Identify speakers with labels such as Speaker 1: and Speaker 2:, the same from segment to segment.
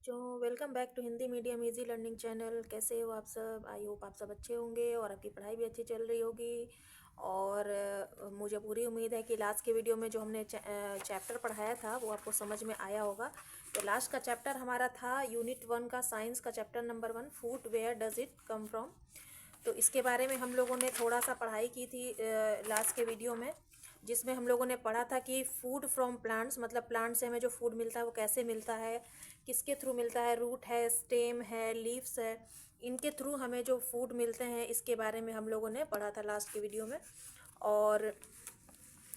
Speaker 1: बच्चों, welcome back to Hindi medium easy learning channel. कैसे हो आप सब? आई होप आप सब अच्छे होंगे और आपकी पढ़ाई भी अच्छी चल रही होगी। और मुझे पूरी उम्मीद है कि लास्ट के वीडियो में जो हमने चैप्टर पढ़ाया था वो आपको समझ में आया होगा। तो लास्ट का चैप्टर हमारा था यूनिट 1 का साइंस का chapter number 1, food where does it come from. तो इसके बारे में हम लोगों ने थोड़ा सा पढ़ाई की थी लास्ट के वीडियो में, जिसमें हम लोगों ने पढ़ा था कि फूड फ्रॉम प्लांट्स, मतलब प्लांट से हमें जो फूड मिलता है वो कैसे मिलता है, किसके थ्रू मिलता है, रूट है, स्टेम है, लीव्स है, इनके थ्रू हमें जो फूड मिलते हैं इसके बारे में हम लोगों ने पढ़ा था लास्ट की वीडियो में। और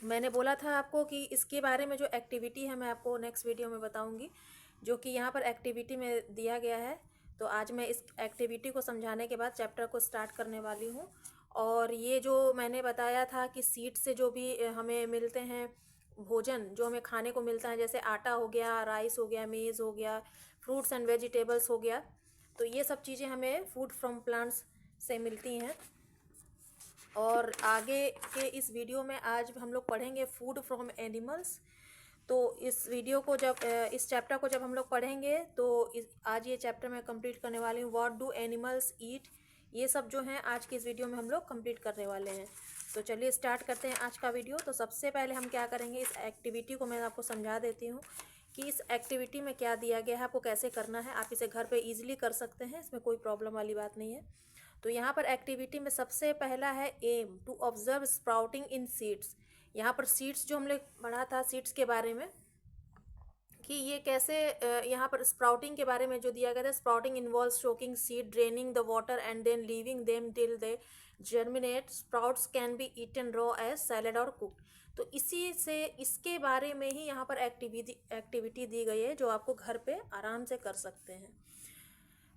Speaker 1: मैंने बोला था आपको कि इसके बारे में जो एक्टिविटी है मैं आपको नेक्स्ट वीडियो में बताऊंगी, जो कि यहाँ पर एक्टिविटी में दिया गया है। तो आज मैं इस एक्टिविटी को समझाने के बाद चैप्टर को स्टार्ट करने वाली हूँ। और ये जो मैंने बताया था कि सीड से जो भी हमें मिलते हैं भोजन, जो हमें खाने को मिलता है, जैसे आटा हो गया, राइस हो गया, मेज़ हो गया, फ्रूट्स एंड वेजिटेबल्स हो गया, तो ये सब चीज़ें हमें फूड फ्रॉम प्लांट्स से मिलती हैं। और आगे के इस वीडियो में आज हम लोग पढ़ेंगे फूड फ्रॉम एनिमल्स। तो इस वीडियो को जब इस चैप्टर को जब हम लोग पढ़ेंगे तो आज ये चैप्टर मैं कंप्लीट करने वाली हूँ, व्हाट डू एनिमल्स ईट। ये सब जो हैं आज की इस वीडियो में हम लोग कंप्लीट करने वाले हैं। तो चलिए स्टार्ट करते हैं आज का वीडियो। तो सबसे पहले हम क्या करेंगे, इस एक्टिविटी को मैं आपको समझा देती हूँ कि इस एक्टिविटी में क्या दिया गया है, आपको कैसे करना है। आप इसे घर पे इजीली कर सकते हैं, इसमें कोई प्रॉब्लम वाली बात नहीं है। तो यहाँ पर एक्टिविटी में सबसे पहला है aim to observe sprouting in seeds. यहाँ पर सीड्स जो हमने पढ़ा था सीड्स के बारे में कि ये कैसे, यहाँ पर स्प्राउटिंग के बारे में जो दिया गया था, sprouting involve soaking seed, draining the water and then leaving them till they germinate. Sprouts can be eaten raw as salad और कुक्ड। तो इसी से इसके बारे में ही यहाँ पर एक्टिविटी दी गई है जो आपको घर पे आराम से कर सकते हैं।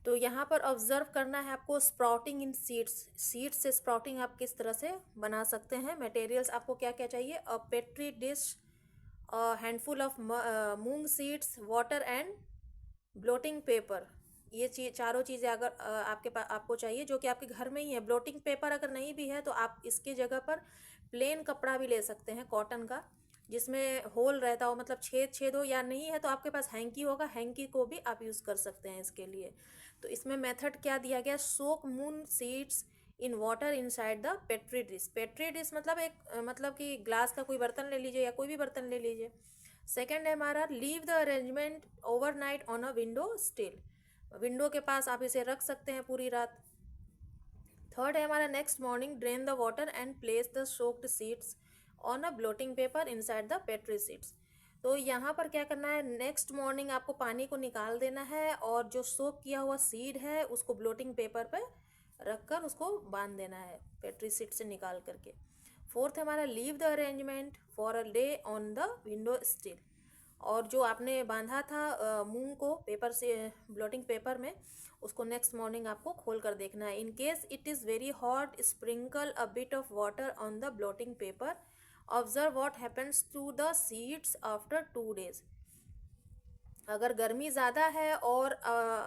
Speaker 1: तो यहाँ पर ऑब्जर्व करना है आपको स्प्राउटिंग इन सीड्स। सीड्स से स्प्राउटिंग आप किस तरह से बना सकते हैं। मटेरियल्स आपको क्या क्या चाहिए, a Petri dish, handful of moong seeds, water and blotting paper. ये चारों चीज़ें अगर आपके पास आपको चाहिए, जो कि आपके घर में ही है। ब्लोटिंग पेपर अगर नहीं भी है तो आप इसके जगह पर प्लेन कपड़ा भी ले सकते हैं कॉटन का, जिसमें होल रहता हो, मतलब छेद छेद हो। या नहीं है तो आपके पास हैंकी होगा, हैंकी को भी आप यूज़ कर सकते हैं इसके लिए। तो इसमें मेथड क्या दिया गया, soak moong seeds in water inside the Petri dish. Petri dish मतलब एक मतलब कि ग्लास का कोई बर्तन ले लीजिए या कोई भी बर्तन ले लीजिए। सेकेंड है हमारा leave the arrangement overnight on a window still. Window के पास आप इसे रख सकते हैं पूरी रात। थर्ड है हमारा next morning drain the water and place the soaked seeds on a blotting paper inside the petri seeds. तो यहाँ पर क्या करना है, नेक्स्ट मॉर्निंग आपको पानी को निकाल देना है और जो सोक किया हुआ सीड है उसको ब्लोटिंग पेपर पर रखकर उसको बांध देना है पेट्री सीड से निकाल करके। फोर्थ हमारा leave the arrangement for a day on the window still. और जो आपने बांधा था मूंग को पेपर से, ब्लोटिंग पेपर में, उसको नेक्स्ट मॉर्निंग आपको खोल कर देखना है। In case it is very hot sprinkle a bit of water on the blotting paper. Observe what happens to the seeds after 2 days। अगर गर्मी ज़्यादा है और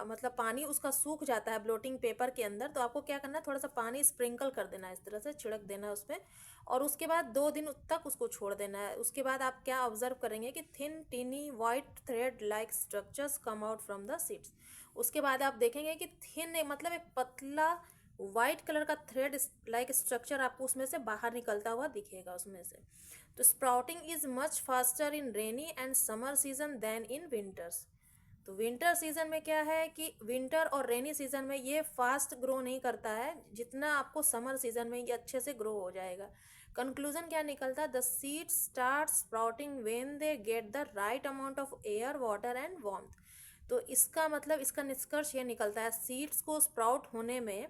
Speaker 1: मतलब पानी उसका सूख जाता है ब्लोटिंग पेपर के अंदर, तो आपको क्या करना है, थोड़ा सा पानी स्प्रिंकल कर देना है, इस तरह से छिड़क देना है उसमें। और उसके बाद 2 दिन तक उसको छोड़ देना है। उसके बाद आप क्या ऑब्जर्व करेंगे कि thin tiny white thread like structures come out from the seeds. उसके बाद आप देखेंगे कि थिन मतलब एक पतला वाइट कलर का थ्रेड लाइक स्ट्रक्चर आपको उसमें से बाहर निकलता हुआ दिखेगा उसमें से। तो sprouting is much faster in rainy and summer season than in winters. तो विंटर सीजन में क्या है कि विंटर और रेनी सीजन में ये फास्ट ग्रो नहीं करता है जितना आपको समर सीजन में ये अच्छे से ग्रो हो जाएगा। कंक्लूजन क्या निकलता है, the seed start sprouting when they get the right amount of air water and warmth. तो इसका मतलब, इसका निष्कर्ष ये निकलता है, सीड्स को स्प्राउट होने में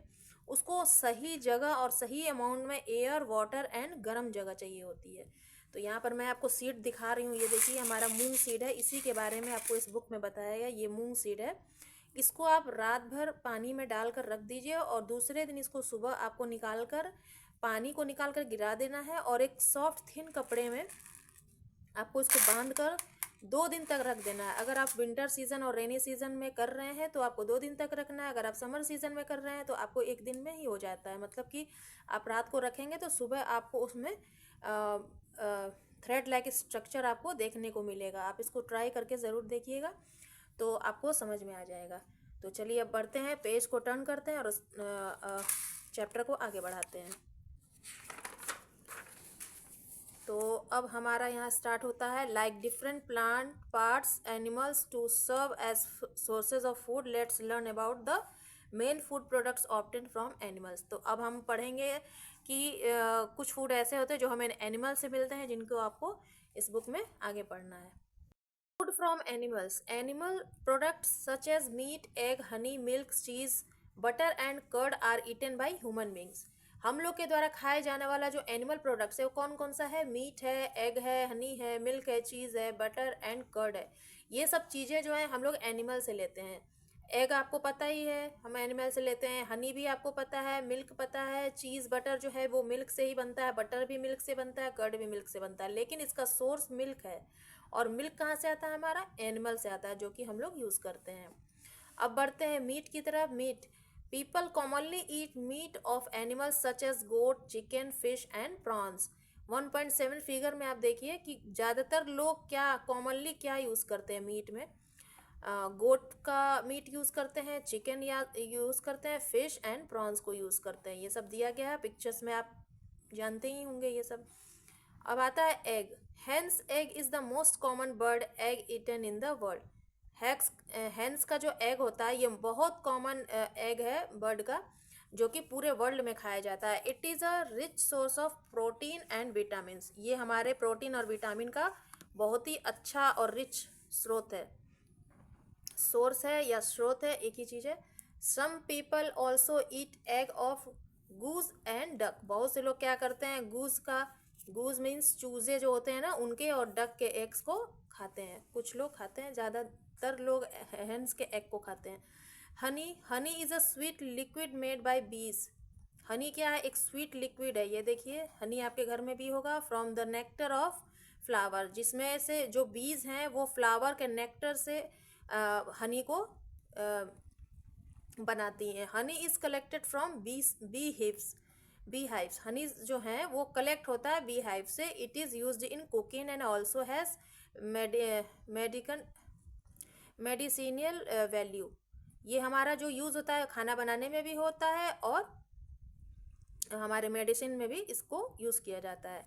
Speaker 1: उसको सही जगह और सही अमाउंट में एयर, वाटर एंड गर्म जगह चाहिए होती है। तो यहाँ पर मैं आपको सीड दिखा रही हूँ, ये देखिए हमारा मूंग सीड है, इसी के बारे में आपको इस बुक में बताया गया। ये मूंग सीड है, इसको आप रात भर पानी में डालकर रख दीजिए और दूसरे दिन इसको सुबह आपको निकाल कर, पानी को निकाल कर गिरा देना है और एक सॉफ्ट थिन कपड़े में आपको इसको बांध कर 2 दिन तक रख देना है। अगर आप विंटर सीजन और रेनी सीजन में कर रहे हैं तो आपको 2 दिन तक रखना है। अगर आप समर सीजन में कर रहे हैं तो आपको 1 दिन में ही हो जाता है। मतलब कि आप रात को रखेंगे तो सुबह आपको उसमें थ्रेड लाइक स्ट्रक्चर आपको देखने को मिलेगा। आप इसको ट्राई करके ज़रूर देखिएगा। तो आपको समझ में आ जाएगा। तो चलिए अब बढ़ते हैं, पेज को टर्न करते हैं और उस चैप्टर को आगे बढ़ाते हैं। तो अब हमारा यहाँ स्टार्ट होता है, like different plant parts animals to serve as sources of food, let's learn about the main food products obtain from animals. तो अब हम पढ़ेंगे कि कुछ फूड ऐसे होते हैं जो हमें एनिमल से मिलते हैं, जिनको आपको इस बुक में आगे पढ़ना है। Food from animals, animal products such as meat, egg, honey, milk, cheese, butter and curd are eaten by human beings. हम लोग के द्वारा खाए जाने वाला जो एनिमल प्रोडक्ट्स है वो कौन कौन सा है? मीट है, एग है, हनी है, मिल्क है, चीज़ है, बटर एंड कर्ड है। ये सब चीज़ें जो है हम लोग एनिमल से लेते हैं। एग आपको पता ही है, हम एनिमल से लेते हैं। हनी भी आपको पता है, मिल्क पता है, चीज़ बटर जो है वो मिल्क से ही बनता है, बटर भी मिल्क से बनता है, कर्ड भी मिल्क से बनता है, लेकिन इसका सोर्स मिल्क है। और मिल्क कहाँ से आता है? हमारा एनिमल से आता है, जो कि हम लोग यूज़ करते हैं। अब बढ़ते हैं मीट की तरफ। Meat, people commonly eat meat of animals such as goat, chicken, fish and prawns. 1.7 figure में आप देखिए कि ज़्यादातर लोग क्या कॉमनली क्या यूज़ करते हैं मीट में। गोट का मीट यूज़ करते हैं, चिकन या यूज़ करते हैं, फिश एंड प्रॉन्स को यूज़ करते हैं। ये सब दिया गया है पिक्चर्स में, आप जानते ही होंगे ये सब। अब आता है egg. Hens egg is the most common bird egg eaten in the world. Hens का जो एग होता है ये बहुत कॉमन एग है बर्ड का, जो कि पूरे वर्ल्ड में खाया जाता है। It is a rich source of protein and vitamin. ये हमारे प्रोटीन और विटामिन का बहुत ही अच्छा और रिच स्रोत है। सोर्स है या स्रोत है, एक ही चीज़ है। Some people also eat egg of goose and duck. बहुत से लोग क्या करते हैं, गूज मीन्स चूजे जो होते हैं ना, उनके और डक के एग्स को खाते हैं। कुछ लोग खाते हैं, ज़्यादातर लोग हेंस के एग को खाते हैं। Honey is a sweet liquid made by बीज। हनी क्या है? एक स्वीट लिक्विड है। ये देखिए, हनी आपके घर में भी होगा। From the nectar of flower, जिसमें से जो बीज हैं वो फ्लावर के नेक्टर से हनी को बनाती हैं। Honey is collected from bee hives. Honey जो हैं वो कलेक्ट होता है बी हाइव से। It is used in cooking and also has medicinal value. ये हमारा जो यूज़ होता है खाना बनाने में भी होता है और हमारे मेडिसिन में भी इसको यूज़ किया जाता है।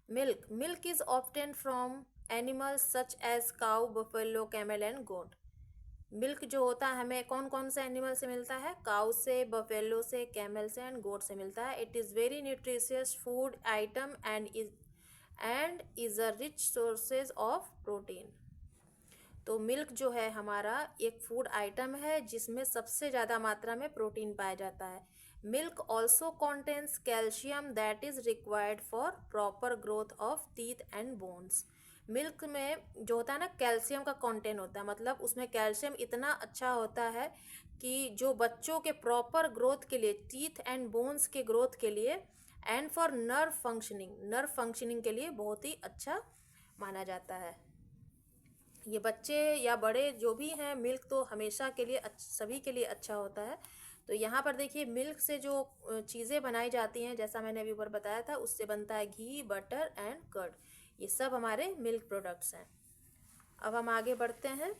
Speaker 1: Milk is obtain from animals such as cow, buffalo, camel and goat. Milk जो होता है हमें कौन कौन से एनिमल से मिलता है? काउ से, बफेलो से, कैमल से एंड गोट से मिलता है। It is very nutritious food item and is a rich sources of protein. तो मिल्क जो है हमारा एक फूड आइटम है जिसमें सबसे ज़्यादा मात्रा में प्रोटीन पाया जाता है। Milk also contains calcium that is required for proper growth of teeth and bones. Milk में जो होता है ना, कैल्शियम का कंटेंट होता है, मतलब उसमें कैल्शियम इतना अच्छा होता है कि जो बच्चों के प्रॉपर ग्रोथ के लिए, टीथ एंड बोन्स के ग्रोथ के लिए, एंड फॉर नर्व फंक्शनिंग के लिए बहुत ही अच्छा माना जाता है। ये बच्चे या बड़े जो भी हैं, मिल्क तो हमेशा के लिए सभी के लिए अच्छा होता है। तो यहाँ पर देखिए, मिल्क से जो चीज़ें बनाई जाती हैं, जैसा मैंने अभी ऊपर बताया था, उससे बनता है घी, बटर एंड कर्ड। ये सब हमारे मिल्क प्रोडक्ट्स हैं। अब हम आगे बढ़ते हैं।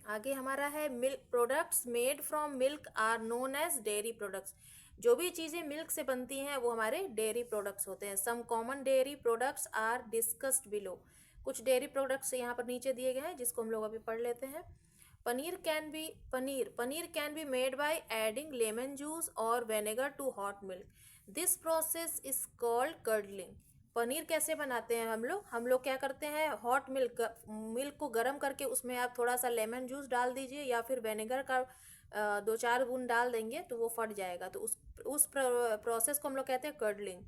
Speaker 1: आगे हमारा है milk products made from milk are known as dairy products. जो भी चीज़ें मिल्क से बनती हैं वो हमारे डेयरी प्रोडक्ट्स होते हैं। Some common dairy products are discussed below. कुछ डेयरी प्रोडक्ट्स यहाँ पर नीचे दिए गए हैं, जिसको हम लोग अभी पढ़ लेते हैं। Paneer can be made by adding lemon juice और vinegar to hot milk. This process is called curdling. Paneer कैसे बनाते हैं हम लोग क्या करते हैं, हॉट मिल्क को गर्म करके उसमें आप थोड़ा सा लेमन जूस डाल दीजिए या फिर विनेगर का 2-4 बूंद डाल देंगे तो वो फट जाएगा। तो उस प्रोसेस को हम लोग कहते हैं curdling.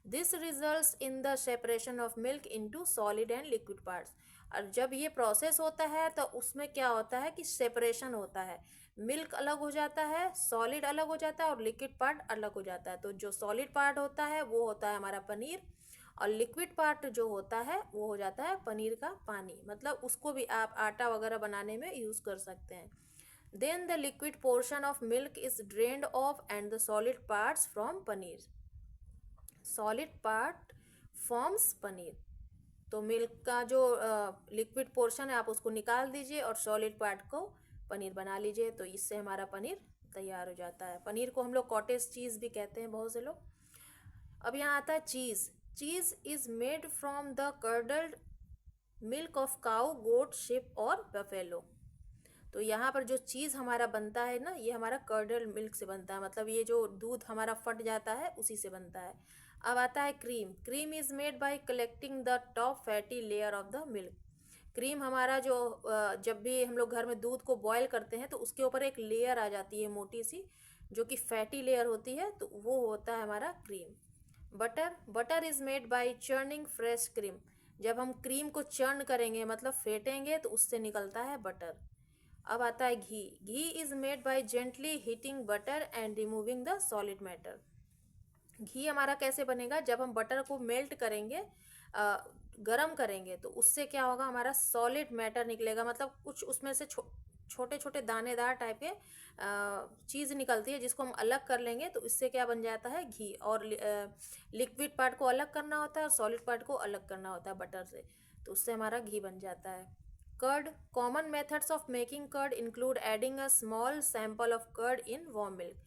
Speaker 1: This results in the separation of milk into solid and liquid parts. और जब ये प्रोसेस होता है तो उसमें क्या होता है कि सेपरेशन होता है, मिल्क अलग हो जाता है, सॉलिड अलग हो जाता है और लिक्विड पार्ट अलग हो जाता है। तो जो सॉलिड पार्ट होता है वो होता है हमारा पनीर, और लिक्विड पार्ट जो होता है वो हो जाता है पनीर का पानी। मतलब उसको भी आप आटा वगैरह बनाने में यूज़ कर सकते हैं। Then the liquid portion of milk is drained off and the solid parts from paneer. Solid part forms paneer. तो मिल्क का जो लिक्विड पोर्शन है आप उसको निकाल दीजिए और सॉलिड पार्ट को पनीर बना लीजिए। तो इससे हमारा पनीर तैयार हो जाता है। पनीर को हम लोग कॉटेज चीज़ भी कहते हैं बहुत से लोग। अब यहाँ आता है cheese. Cheese is made from the curdled milk of cow, goat, sheep और बफेलो। तो यहाँ पर जो चीज़ हमारा बनता है ना, ये हमारा कर्डल्ड मिल्क से बनता है, मतलब ये जो दूध हमारा फट जाता है उसी से बनता है। अब आता है cream. Cream is made bye collecting the top fatty layer of the milk. Cream हमारा जो जब भी हम लोग घर में दूध को बॉयल करते हैं तो उसके ऊपर एक लेयर आ जाती है मोटी सी, जो कि फैटी लेयर होती है, तो वो होता है हमारा cream. Butter. Butter is made bye churning fresh cream. जब हम क्रीम को चर्न करेंगे मतलब फेंटेंगे तो उससे निकलता है बटर। अब आता है घी। Ghee is made by gently heating butter and removing the solid matter. घी हमारा कैसे बनेगा? जब हम बटर को मेल्ट करेंगे, गरम करेंगे, तो उससे क्या होगा, हमारा सॉलिड मैटर निकलेगा, मतलब कुछ उसमें से छोटे छोटे दानेदार टाइप के चीज़ निकलती है, जिसको हम अलग कर लेंगे तो इससे क्या बन जाता है, घी। और लिक्विड पार्ट को अलग करना होता है और सॉलिड पार्ट को अलग करना होता है बटर से, तो उससे हमारा घी बन जाता है। Curd. Common methods of making curd include adding a small sample of curd in warm milk.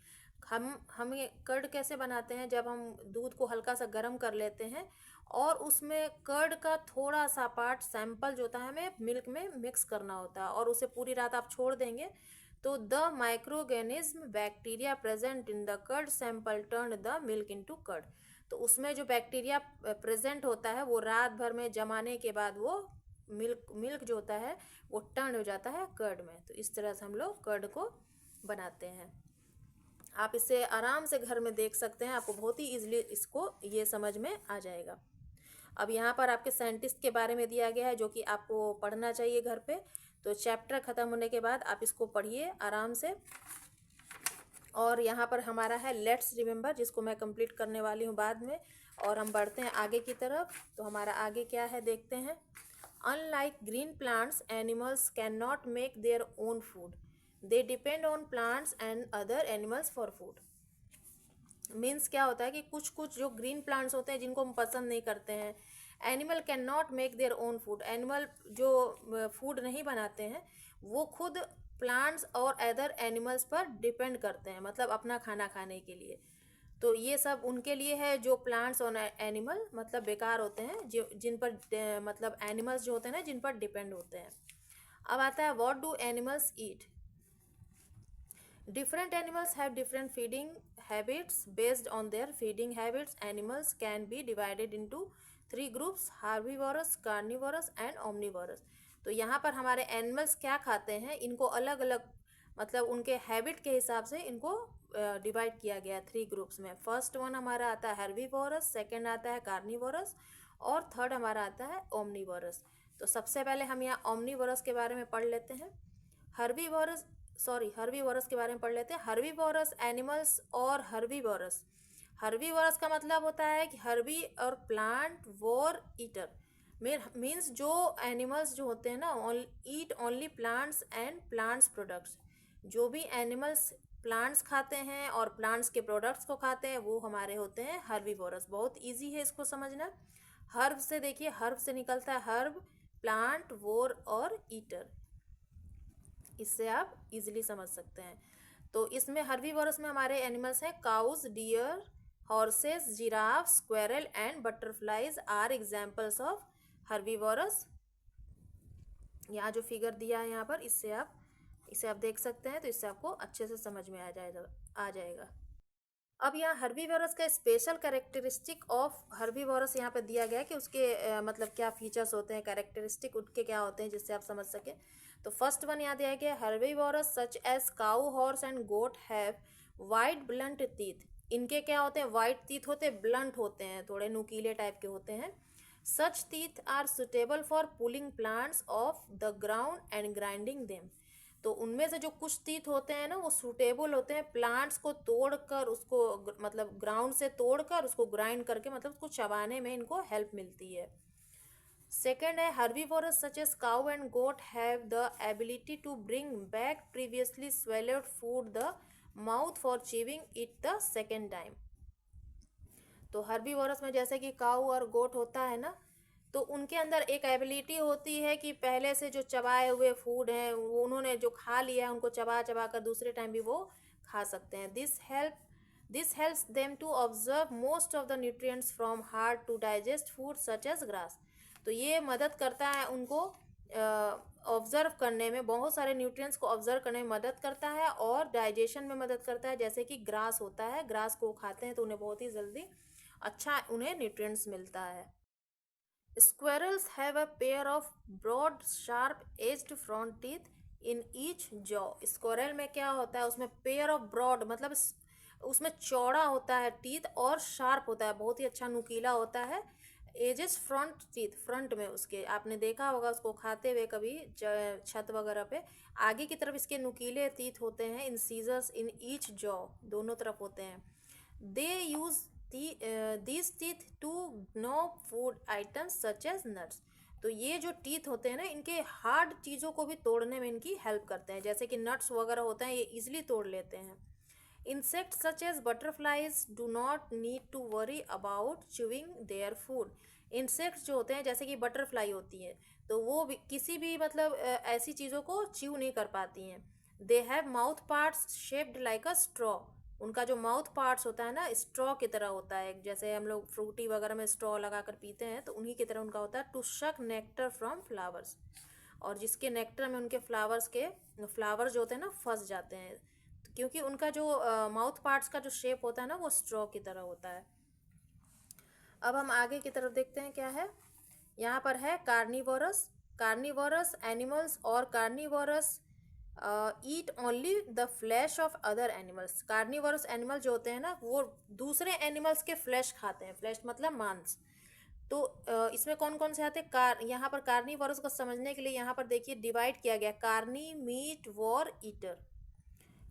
Speaker 1: हम ये कर्ड कैसे बनाते हैं? जब हम दूध को हल्का सा गर्म कर लेते हैं और उसमें कर्ड का थोड़ा सा पार्ट सैंपल जो होता है हमें मिल्क में मिक्स करना होता है, और उसे पूरी रात आप छोड़ देंगे तो the microorganism bacteria present in the curd sample turn the milk into curd. तो उसमें जो बैक्टीरिया प्रेजेंट होता है वो रात भर में जमाने के बाद वो मिल्क जो होता है वो टर्न हो जाता है कर्ड में। तो इस तरह से हम लोग कर्ड को बनाते हैं। आप इसे आराम से घर में देख सकते हैं, आपको बहुत ही इजीली इसको ये समझ में आ जाएगा। अब यहाँ पर आपके साइंटिस्ट के बारे में दिया गया है जो कि आपको पढ़ना चाहिए घर पे। तो चैप्टर ख़त्म होने के बाद आप इसको पढ़िए आराम से। और यहाँ पर हमारा है लेट्स रिमेंबर, जिसको मैं कंप्लीट करने वाली हूँ बाद में। और हम बढ़ते हैं आगे की तरफ। तो हमारा आगे क्या है देखते हैं। Unlike green plants, animals can not make their own food, they depend on plants and other animals for food. Means क्या होता है कि कुछ कुछ जो ग्रीन प्लांट्स होते हैं जिनको हम पसंद नहीं करते हैं, animal can not make their own food, animal जो फूड नहीं बनाते हैं वो खुद प्लांट्स और अदर एनिमल्स पर डिपेंड करते हैं, मतलब अपना खाना खाने के लिए। तो ये सब उनके लिए है जो प्लांट्स और एनिमल मतलब बेकार होते हैं, जो जिन पर मतलब एनिमल्स जो होते हैं ना जिन पर डिपेंड होते हैं। अब आता है what do animals eat. Different animals have different feeding habits. Based on their feeding habits, animals can be divided into 3 groups: herbivorous, carnivorous and omnivorous. तो यहाँ पर हमारे एनिमल्स क्या खाते हैं, इनको अलग अलग मतलब उनके हैबिट के हिसाब से इनको डिवाइड किया गया 3 ग्रुप्स में। फर्स्ट वन हमारा आता है हर्बीवोरस, सेकेंड आता है कार्निवोरस और थर्ड हमारा आता है ओमनीवोरस। तो सबसे पहले हम यहाँ ओमनीवोरस के बारे में पढ़ लेते हैं। हर्बीवोरस के बारे में पढ़ लेते हैं। हर्बीवोरस एनिमल्स और हर्बीवोरस। हर्बीवोरस का मतलब होता है कि हर्बी और प्लांट वोर ईटर, मीन्स जो एनिमल्स जो होते हैं ना eat only plants and plants products. जो भी एनिमल्स प्लांट्स खाते हैं और प्लांट्स के प्रोडक्ट्स को खाते हैं वो हमारे होते हैं हर्बीवोरस। बहुत इजी है इसको समझना। हर्ब से देखिए, हर्ब से निकलता है हर्ब, प्लांट, वोर और ईटर। इससे आप इजीली समझ सकते हैं। तो इसमें हर्बीवोरस में हमारे एनिमल्स हैं cows, deer, horses, giraffe, squirrel and butterflies are examples of herbivorous. यहाँ जो फिगर दिया है यहाँ पर इसे आप देख सकते हैं, तो इससे आपको अच्छे से समझ में आ जाएगा। अब यहाँ हर्बीवोरस का स्पेशल कैरेक्टरिस्टिक ऑफ हर्बीवोरस यहाँ पे दिया गया है कि उसके मतलब क्या फीचर्स होते हैं, कैरेक्टरिस्टिक उनके क्या होते हैं, जिससे आप समझ सकें। तो फर्स्ट वन यहाँ दिया गया, herbivorous such as cow, horse and goat have wide blunt teeth. इनके क्या होते हैं, वाइट टीथ होते हैं, ब्लंट होते हैं, थोड़े नुकीले टाइप के होते हैं। Such teeth are suitable for pulling plants off the ground and grinding them. तो उनमें से जो कुछ टीथ होते हैं ना वो सूटेबल होते हैं प्लांट्स को तोड़कर, उसको मतलब ग्राउंड से तोड़कर उसको ग्राइंड करके मतलब उसको चबाने में इनको हेल्प मिलती है। सेकेंड है herbivorous such as cow and goat have the ability to bring back previously swallowed food the mouth for chewing it the second time. तो हर्बीवोरस में जैसे कि काऊ और गोट होता है ना, तो उनके अंदर एक एबिलिटी होती है कि पहले से जो चबाए हुए फूड हैं वो उन्होंने जो खा लिया है उनको चबा चबा कर दूसरे टाइम भी वो खा सकते हैं। This helps them to observe most of the nutrients from hard to digest food such as grass. तो ये मदद करता है उनको ऑब्जर्व करने में, बहुत सारे न्यूट्रिएंट्स को ऑब्जर्व करने में मदद करता है और डाइजेशन में मदद करता है। जैसे कि ग्रास होता है, ग्रास को खाते हैं तो उन्हें बहुत ही जल्दी अच्छा उन्हें न्यूट्रिएंट्स मिलता है। Squirrels have a pair of broad, sharp-edged front teeth in each jaw. Squirrel में क्या होता है, उसमें pair of broad मतलब उसमें चौड़ा होता है टीथ और शार्प होता है, बहुत ही अच्छा नुकीला होता है। एजेस फ्रंट टीथ, फ्रंट में उसके आपने देखा होगा उसको खाते हुए कभी छत वगैरह पे, आगे की तरफ इसके नुकीले टीथ होते हैं। इन सीजर्स इन ईच जॉ, दोनों तरफ होते हैं। दे use these teeth to gnaw food items such as nuts। तो ये जो टीथ होते हैं ना, इनके हार्ड चीज़ों को भी तोड़ने में इनकी हेल्प करते हैं, जैसे कि नट्स वगैरह होते हैं ये इजीली तोड़ लेते हैं। Insects such as butterflies do not need to worry about chewing their food। Insects जो होते हैं जैसे कि बटरफ्लाई होती है तो वो भी किसी भी मतलब ऐसी चीज़ों को च्यू नहीं कर पाती हैं। They have mouth parts shaped like a straw. उनका जो माउथ पार्ट्स होता है ना स्ट्रॉ की तरह होता है, जैसे हम लोग फ्रूटी वगैरह में स्ट्रॉ लगा कर पीते हैं तो उन्हीं की तरह उनका होता है। टू शक नेक्टर फ्रॉम फ्लावर्स, और जिसके नेक्टर में उनके फ्लावर्स जो होते हैं ना फंस जाते हैं, क्योंकि उनका जो माउथ पार्ट्स का जो शेप होता है ना वो स्ट्रॉ की तरह होता है। अब हम आगे की तरफ देखते हैं क्या है। यहाँ पर है कार्निवोरस एनिमल्स और carnivorous eat only the flesh of other animals. Carnivorous animal जो होते हैं ना वो दूसरे एनिमल्स के फ्लैश खाते हैं, फ्लैश मतलब मांस। तो इसमें कौन कौन से आते हैं यहाँ पर कार्निवोरस को समझने के लिए यहाँ पर देखिए डिवाइड किया गया, कार्नी मीट वॉर ईटर।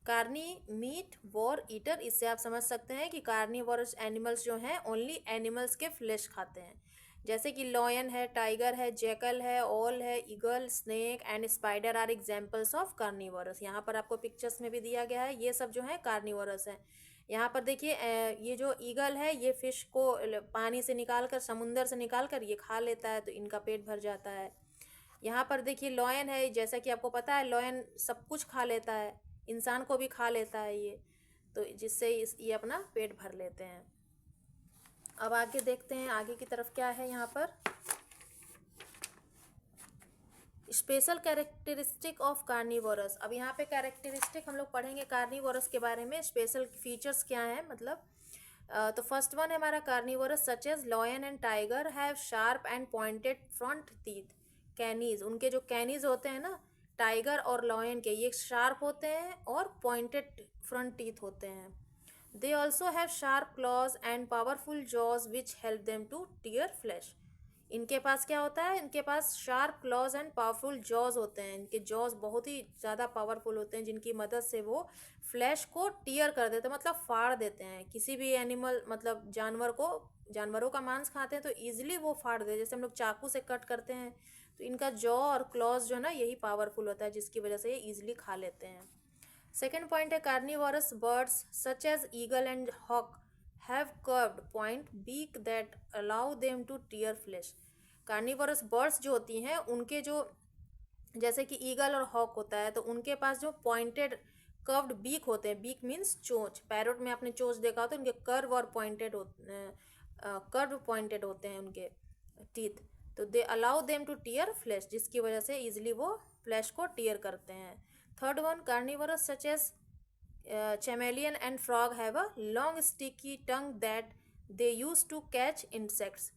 Speaker 1: कार्नी मीट वॉर ईटर, इससे आप समझ सकते हैं कि कार्निवोरस एनिमल्स जो हैं ओनली एनिमल्स के फ्लैश खाते हैं, जैसे कि लॉयन है, टाइगर है, जैकल है, ओल है, eagle, snake and spider are examples of carnivorous. यहाँ पर आपको पिक्चर्स में भी दिया गया है, ये सब जो है कार्निवोरस है। यहाँ पर देखिए ये जो ईगल है ये फिश को पानी से निकाल कर, समुंदर से निकाल कर ये खा लेता है तो इनका पेट भर जाता है। यहाँ पर देखिए लॉयन है, जैसा कि आपको पता है लॉयन सब कुछ खा लेता है, इंसान को भी खा लेता है ये, तो जिससे ये अपना पेट भर लेते हैं। अब आगे देखते हैं आगे की तरफ क्या है। यहाँ पर स्पेशल कैरेक्टरिस्टिक ऑफ कार्निवोरस। अब यहाँ पे कैरेक्टरिस्टिक हम लोग पढ़ेंगे कार्निवोरस के बारे में, स्पेशल फीचर्स क्या हैं मतलब। तो फर्स्ट वन है हमारा carnivorous such as lion and tiger have sharp and pointed front teeth. Canines, उनके जो कैनीज होते हैं ना टाइगर और लॉयन के, ये शार्प होते हैं और पॉइंटेड फ्रंट टीथ होते हैं। They also have sharp claws and powerful jaws which help them to tear flesh. इनके पास क्या होता है, इनके पास sharp claws and powerful jaws होते हैं, इनके जॉज बहुत ही ज़्यादा पावरफुल होते हैं जिनकी मदद से वो फ्लैश को टीयर कर देते हैं, मतलब फाड़ देते हैं। किसी भी एनिमल मतलब जानवरों का मांस खाते हैं तो ईजिली वो फाड़ देते हैं, जैसे हम लोग चाकू से कट करते हैं तो इनका जॉ और क्लॉज जो है ना यही पावरफुल होता है जिसकी वजह से ये ईजिली खा लेते हैं। सेकेंड पॉइंट है carnivorous birds such as eagle and hawk have curved point beak that allow them to tear flesh. Carnivorous birds जो होती हैं उनके जो, जैसे कि ईगल और हॉक होता है तो उनके पास जो पॉइंटेड कर्व्ड बीक होते हैं, बीक मीन्स चोंच, पैरोट में आपने चोंच देखा हो तो उनके कर्व और पॉइंटेड होते हैं उनके टीथ, तो they allow them to tear flesh, जिसकी वजह से इजिली वो फ्लैश को टीयर करते हैं। Third one carnivorous such as chameleon and frog have a long sticky tongue that they use to catch insects।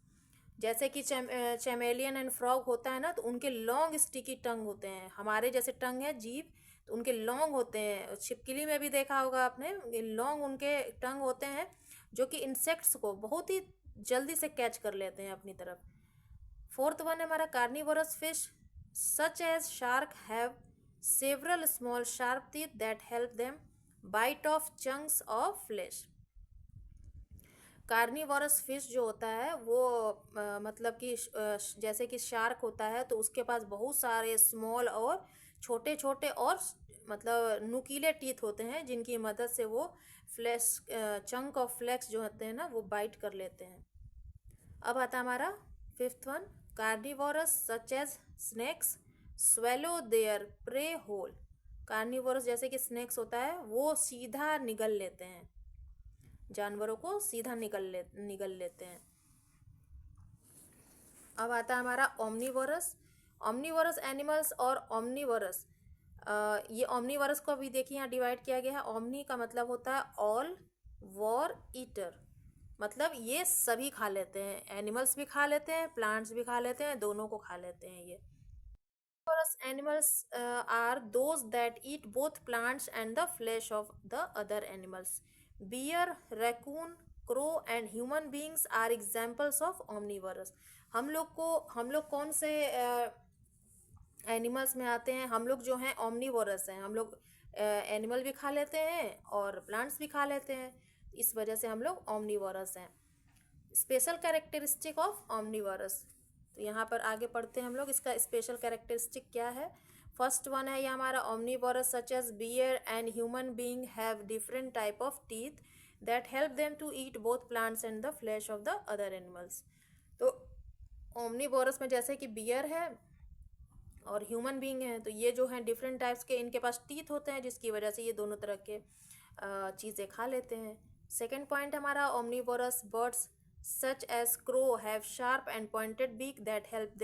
Speaker 1: जैसे कि चैमेलियन एंड फ्रॉग होता है ना तो उनके लॉन्ग स्टिकी टंग होते हैं, हमारे जैसे टंग है जीभ तो उनके लॉन्ग होते हैं। छिपकली में भी देखा होगा आपने, लॉन्ग उनके टंग होते हैं जो कि इंसेक्ट्स को बहुत ही जल्दी से कैच कर लेते हैं अपनी तरफ। फोर्थ वन है हमारा carnivorous fish such as shark have several small sharp teeth that help them bite off chunks of flesh. Carnivorous fish जो होता है वो मतलब कि जैसे कि शार्क होता है तो उसके पास बहुत सारे स्मॉल और छोटे छोटे और मतलब नुकीले टीथ होते हैं जिनकी मदद से वो चंक ऑफ फ्लेक्स जो होते हैं ना वो बाइट कर लेते हैं। अब आता है हमारा fifth one, carnivorous such as snakes swallow their prey whole. Carnivorous जैसे कि स्नेक्स होता है वो सीधा निगल लेते हैं, जानवरों को सीधा निगल लेते हैं। अब आता है हमारा ओमनीवोरस। ओमनीवोरस एनिमल्स और ओमनीवोरस, ये ओमनीवोरस को भी देखिए यहाँ डिवाइड किया गया है। ओमनी का मतलब होता है ऑल, वॉर ईटर, मतलब ये सभी खा लेते हैं, एनिमल्स भी खा लेते हैं, प्लांट्स भी खा लेते हैं, दोनों को खा लेते हैं ये। Omnivorous animals are those that eat both plants and the flesh of the other animals. Bear, raccoon, crow and human beings are examples of omnivorous. हम लोग कौन से एनिमल्स में आते हैं? हम लोग जो हैं ओमनीवोरस हैं, हम लोग एनिमल भी खा लेते हैं और प्लांट्स भी खा लेते हैं, इस वजह से हम लोग ओमनीवोरस हैं। स्पेशल कैरेक्टरिस्टिक ऑफ ओमनीवोरस, तो यहाँ पर आगे पढ़ते हैं हम लोग इसका स्पेशल कैरेक्टरिस्टिक क्या है। फर्स्ट वन है ये हमारा, omnivorous such as bear and human being have different type of teeth that help them to eat both plants and the flesh of the other animals. तो ओमनीवोरस में जैसे कि beer है और ह्यूमन बीइंग है, तो ये जो हैं डिफरेंट टाइप्स के इनके पास टीथ होते हैं, जिसकी वजह से ये दोनों तरह के चीज़ें खा लेते हैं। सेकेंड पॉइंट हमारा, omnivorous birds such as crow have sharp and pointed beak that helps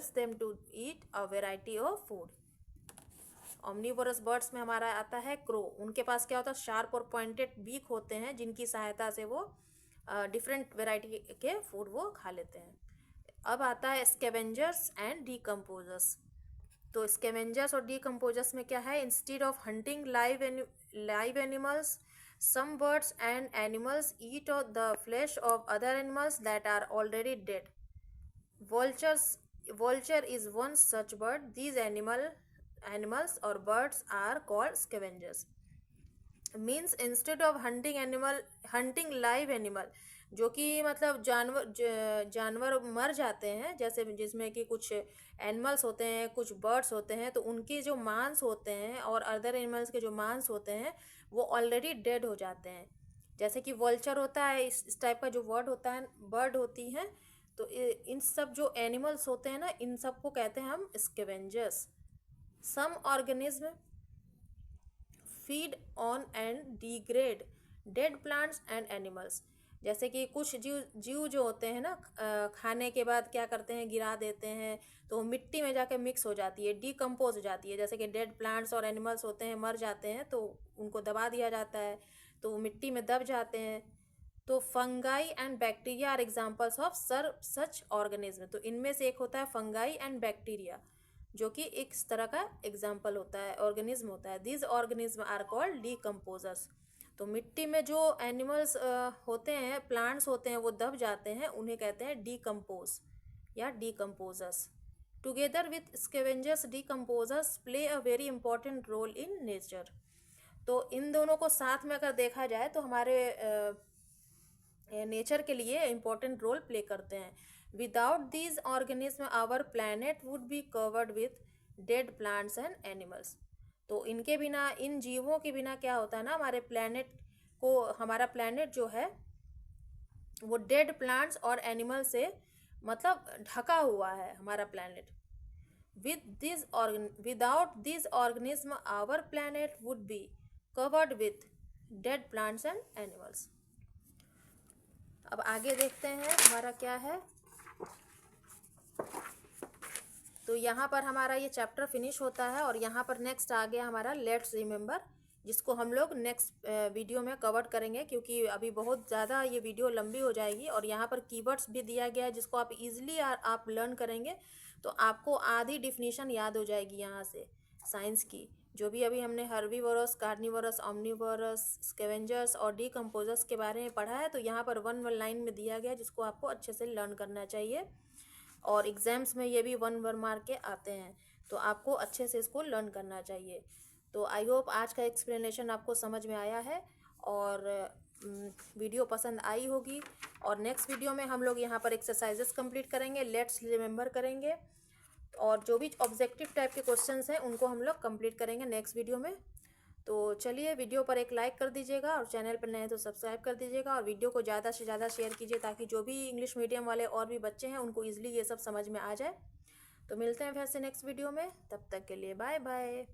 Speaker 1: them to eat a variety of food. omnivorous birds में हमारा आता है क्रो, उनके पास क्या होता है, शार्प और पॉइंटेड बीक होते हैं, जिनकी सहायता से वो डिफरेंट वेराइटी के फूड वो खा लेते हैं। अब आता है स्कैवेंजर्स एंड डीकम्पोजर्स। तो स्कैवेंजर्स और डीकम्पोजर्स में क्या है, instead of hunting live animals, some birds and animals eat the flesh of other animals that are already dead. Vulture is one such bird. These animals or birds are called scavengers. Means instead of hunting live animal, जो कि मतलब जानवर मर जाते हैं, जैसे जिसमें कि कुछ एनिमल्स होते हैं, कुछ बर्ड्स होते हैं, तो उनके जो मांस होते हैं और अदर एनिमल्स के जो मांस होते हैं वो ऑलरेडी डेड हो जाते हैं। जैसे कि वल्चर होता है, इस टाइप का जो वर्ड होता है, बर्ड होती हैं, तो इन सब जो एनिमल्स होते हैं ना, इन सब को कहते हैं हम scavengers. Some organism feed on and degrade dead plants and animals. जैसे कि कुछ जीव जो होते हैं ना, खाने के बाद क्या करते हैं, गिरा देते हैं, तो मिट्टी में जाकर मिक्स हो जाती है, डीकम्पोज हो जाती है। जैसे कि डेड प्लांट्स और एनिमल्स होते हैं, मर जाते हैं, तो उनको दबा दिया जाता है, तो वो मिट्टी में दब जाते हैं। तो fungi and bacteria are examples of such organism. तो इनमें से एक होता है फंगाई एंड बैक्टीरिया, जो कि एक तरह का एग्जाम्पल होता है, ऑर्गेनिज्म होता है। This organism are called decomposers. तो मिट्टी में जो एनिमल्स होते हैं, प्लांट्स होते हैं, वो दब जाते हैं, उन्हें कहते हैं डीकम्पोज या decomposers. Together with scavengers, decomposers play a very important role in nature. तो इन दोनों को साथ में अगर देखा जाए तो हमारे नेचर के लिए इम्पोर्टेंट रोल प्ले करते हैं। Without these organism our planet would be covered with dead plants and animals. तो इनके बिना, इन जीवों के बिना क्या होता है ना, हमारा प्लैनेट जो है वो डेड प्लांट्स और एनिमल से मतलब ढका हुआ है हमारा planet. Without this organism our planet would be covered with dead plants and animals. अब आगे देखते हैं हमारा क्या है। तो यहाँ पर हमारा ये चैप्टर फिनिश होता है और यहाँ पर नेक्स्ट आ गया हमारा लेट्स रिमेंबर, जिसको हम लोग नेक्स्ट वीडियो में कवर करेंगे, क्योंकि अभी बहुत ज़्यादा ये वीडियो लंबी हो जाएगी। और यहाँ पर कीवर्ड्स भी दिया गया है, जिसको आप इजीली आप लर्न करेंगे तो आपको आधी डिफिनीशन याद हो जाएगी यहाँ से साइंस की। जो भी अभी हमने हर्बीवोरस, कार्निवोरस, ओमनीवोरस, स्कैवेंजर्स और डीकम्पोजर्स के बारे में पढ़ा है, तो यहाँ पर वन लाइन में दिया गया है, जिसको आपको अच्छे से लर्न करना चाहिए। और एग्जाम्स में ये भी 1 मार्क के आते हैं, तो आपको अच्छे से इसको लर्न करना चाहिए। तो आई होप आज का एक्सप्लेनेशन आपको समझ में आया है और वीडियो पसंद आई होगी। और नेक्स्ट वीडियो में हम लोग यहाँ पर एक्सरसाइजेस कंप्लीट करेंगे, लेट्स रिमेंबर करेंगे, और जो भी ऑब्जेक्टिव टाइप के क्वेश्चंस हैं उनको हम लोग कंप्लीट करेंगे नेक्स्ट वीडियो में। तो चलिए, वीडियो पर एक लाइक कर दीजिएगा और चैनल पर नए हैं तो सब्सक्राइब कर दीजिएगा और वीडियो को ज़्यादा से ज़्यादा शेयर कीजिए ताकि जो भी इंग्लिश मीडियम वाले और भी बच्चे हैं उनको ईजिली ये सब समझ में आ जाए। तो मिलते हैं फिर से नेक्स्ट वीडियो में, तब तक के लिए बाय बाय।